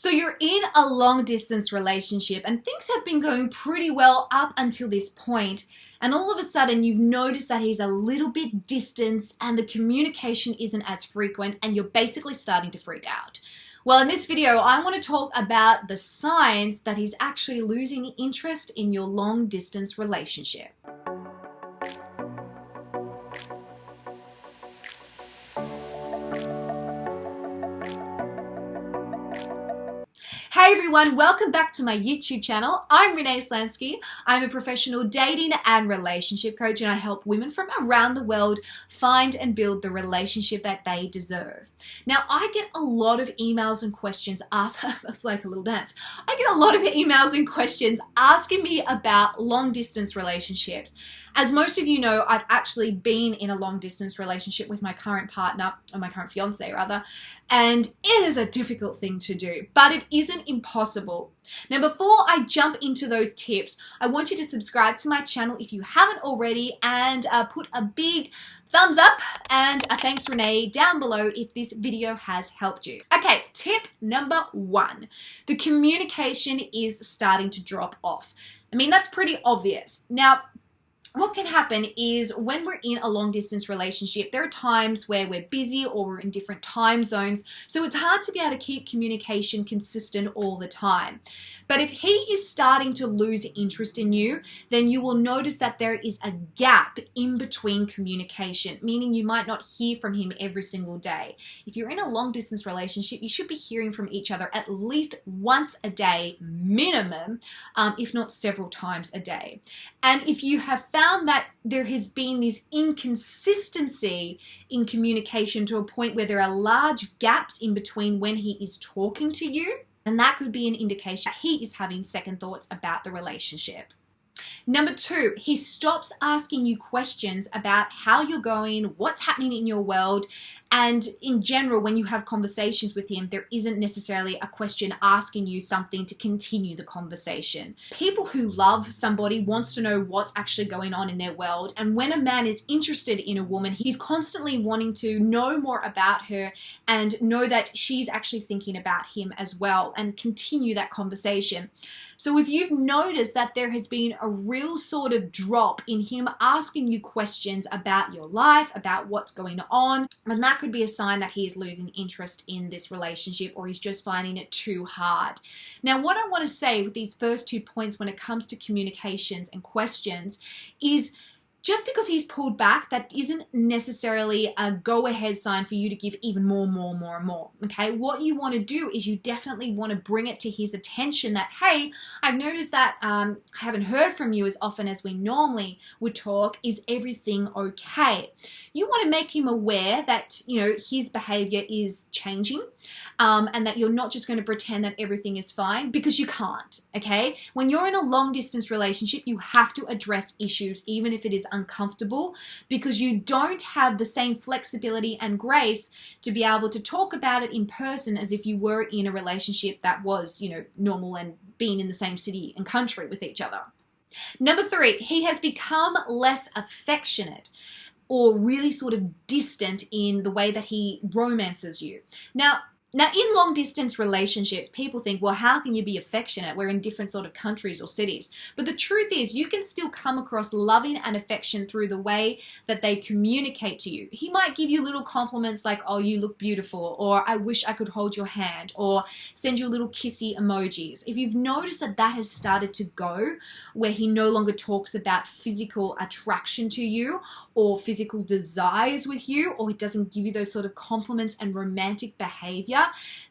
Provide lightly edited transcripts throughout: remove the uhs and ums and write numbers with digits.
So you're in a long distance relationship and things have been going pretty well up until this point, and all of a sudden you've noticed that he's a little bit distant and the communication isn't as frequent and you're basically starting to freak out. Well, in this video, I want to talk about the signs that he's actually losing interest in your long distance relationship. Hey everyone, welcome back to my YouTube channel. I'm Renee Slansky. I'm a professional dating and relationship coach, and I help women from around the world find and build the relationship that they deserve. Now, I get a lot of emails and questions asked, that's like a little dance. I get a lot of emails and questions asking me about long distance relationships. As most of you know, I've actually been in a long distance relationship with my current partner, or my current fiance rather, and it is a difficult thing to do, but it isn't impossible. Now, before I jump into those tips, I want you to subscribe to my channel if you haven't already, and put a big thumbs up and a thanks Renee down below if this video has helped you. Okay, tip number 1. The communication is starting to drop off. I mean, that's pretty obvious. Now, what can happen is when we're in a long distance relationship, there are times where we're busy or we're in different time zones, so it's hard to be able to keep communication consistent all the time. But if he is starting to lose interest in you, then you will notice that there is a gap in between communication, meaning you might not hear from him every single day. If you're in a long distance relationship, you should be hearing from each other at least once a day minimum, if not several times a day. And if you have found that there has been this inconsistency in communication to a point where there are large gaps in between when he is talking to you, and that could be an indication that he is having second thoughts about the relationship. Number 2, he stops asking you questions about how you're going, what's happening in your world, and in general, when you have conversations with him, there isn't necessarily a question asking you something to continue the conversation. People who love somebody wants to know what's actually going on in their world, and when a man is interested in a woman, he's constantly wanting to know more about her and know that she's actually thinking about him as well and continue that conversation. So if you've noticed that there has been a real sort of drop in him asking you questions about your life, about what's going on, and that could be a sign that he is losing interest in this relationship, or he's just finding it too hard. Now, what I want to say with these first 2 points when it comes to communications and questions is, just because he's pulled back, that isn't necessarily a go-ahead sign for you to give even more, okay? What you want to do is you definitely want to bring it to his attention that, hey, I've noticed that I haven't heard from you as often as we normally would talk. Is everything okay? You want to make him aware that, you know, his behavior is changing, and that you're not just going to pretend that everything is fine, because you can't, okay? When you're in a long-distance relationship, you have to address issues, even if it is uncomfortable, because you don't have the same flexibility and grace to be able to talk about it in person as if you were in a relationship that was, you know, normal and being in the same city and country with each other. Number 3, he has become less affectionate or really sort of distant in the way that he romances you. Now, in long distance relationships, people think, well, how can you be affectionate? We're in different sort of countries or cities. But the truth is, you can still come across loving and affection through the way that they communicate to you. He might give you little compliments like, oh, you look beautiful, or I wish I could hold your hand, or send you little kissy emojis. If you've noticed that that has started to go, where he no longer talks about physical attraction to you or physical desires with you, or he doesn't give you those sort of compliments and romantic behavior,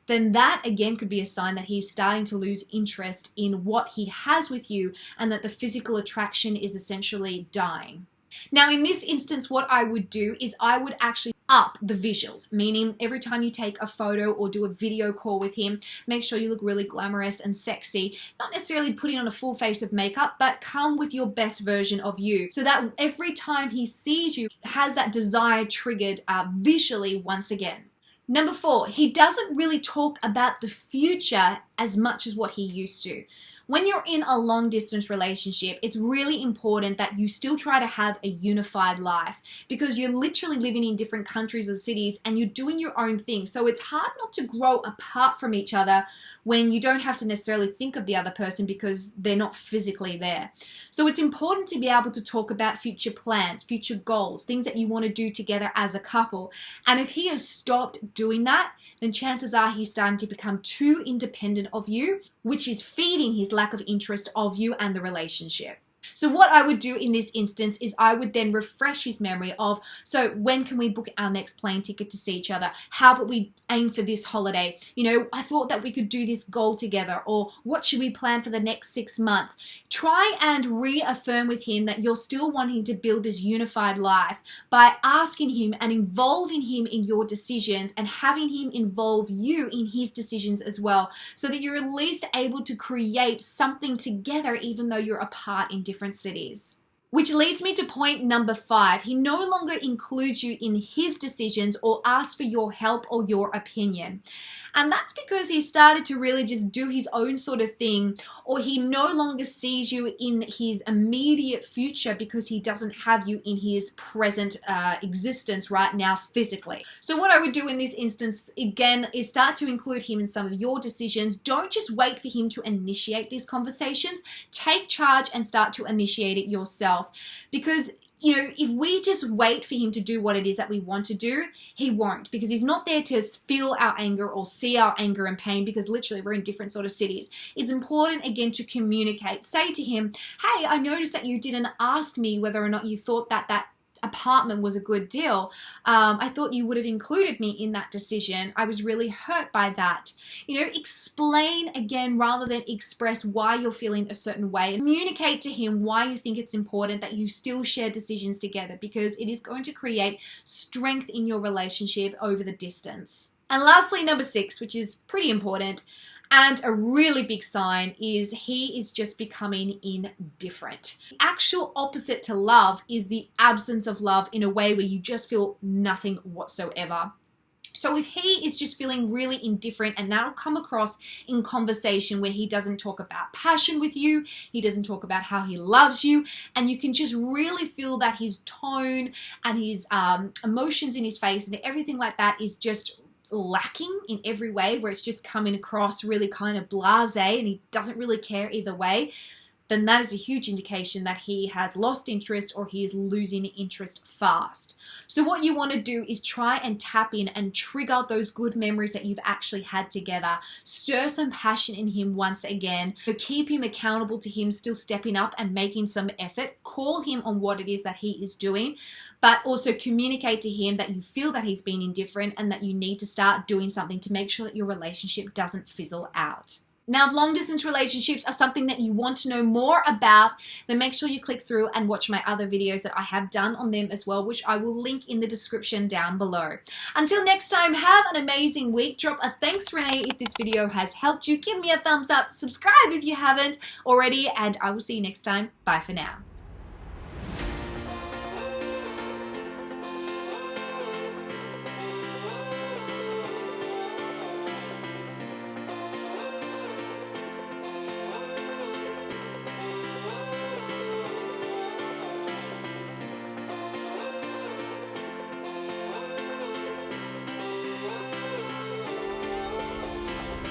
then that again could be a sign that he's starting to lose interest in what he has with you, and that the physical attraction is essentially dying. Now, in this instance, what I would do is I would actually up the visuals, meaning every time you take a photo or do a video call with him, make sure you look really glamorous and sexy, not necessarily putting on a full face of makeup, but come with your best version of you, so that every time he sees you, has that desire triggered visually once again. Number 4, he doesn't really talk about the future as much as what he used to. When you're in a long distance relationship, it's really important that you still try to have a unified life, because you're literally living in different countries or cities and you're doing your own thing. So it's hard not to grow apart from each other when you don't have to necessarily think of the other person because they're not physically there. So it's important to be able to talk about future plans, future goals, things that you want to do together as a couple. And if he has stopped doing that, then chances are he's starting to become too independent of you, which is feeding his lack of interest of you and the relationship. So what I would do in this instance is I would then refresh his memory of, so when can we book our next plane ticket to see each other? How about we aim for this holiday? You know, I thought that we could do this goal together, or what should we plan for the next 6 months? Try and reaffirm with him that you're still wanting to build this unified life by asking him and involving him in your decisions and having him involve you in his decisions as well, so that you're at least able to create something together even though you're apart in different cities. Which leads me to point number 5. He no longer includes you in his decisions or asks for your help or your opinion. And that's because he started to really just do his own sort of thing, or he no longer sees you in his immediate future because he doesn't have you in his present existence right now physically. So what I would do in this instance, again, is start to include him in some of your decisions. Don't just wait for him to initiate these conversations. Take charge and start to initiate it yourself. Because, you know, if we just wait for him to do what it is that we want to do, he won't, because he's not there to feel our anger or see our anger and pain, because literally we're in different sort of cities. It's important, again, to communicate. Say to him, hey, I noticed that you didn't ask me whether or not you thought that that apartment was a good deal. I thought you would have included me in that decision. I was really hurt by that. You know, explain again rather than express why you're feeling a certain way. Communicate to him why you think it's important that you still share decisions together, because it is going to create strength in your relationship over the distance. And lastly, number 6, which is pretty important, and a really big sign, is he is just becoming indifferent. The actual opposite to love is the absence of love, in a way where you just feel nothing whatsoever. So if he is just feeling really indifferent, and that'll come across in conversation where he doesn't talk about passion with you, he doesn't talk about how he loves you, and you can just really feel that his tone and his emotions in his face and everything like that is just lacking in every way, where it's just coming across really kind of blasé and he doesn't really care either way, then that is a huge indication that he has lost interest or he is losing interest fast. So what you want to do is try and tap in and trigger those good memories that you've actually had together. Stir some passion in him once again. So keep him accountable to him still stepping up and making some effort. Call him on what it is that he is doing, but also communicate to him that you feel that he's been indifferent and that you need to start doing something to make sure that your relationship doesn't fizzle out. Now, if long distance relationships are something that you want to know more about, then make sure you click through and watch my other videos that I have done on them as well, which I will link in the description down below. Until next time, have an amazing week. Drop a thanks, Renee, if this video has helped you. Give me a thumbs up, subscribe if you haven't already, and I will see you next time. Bye for now.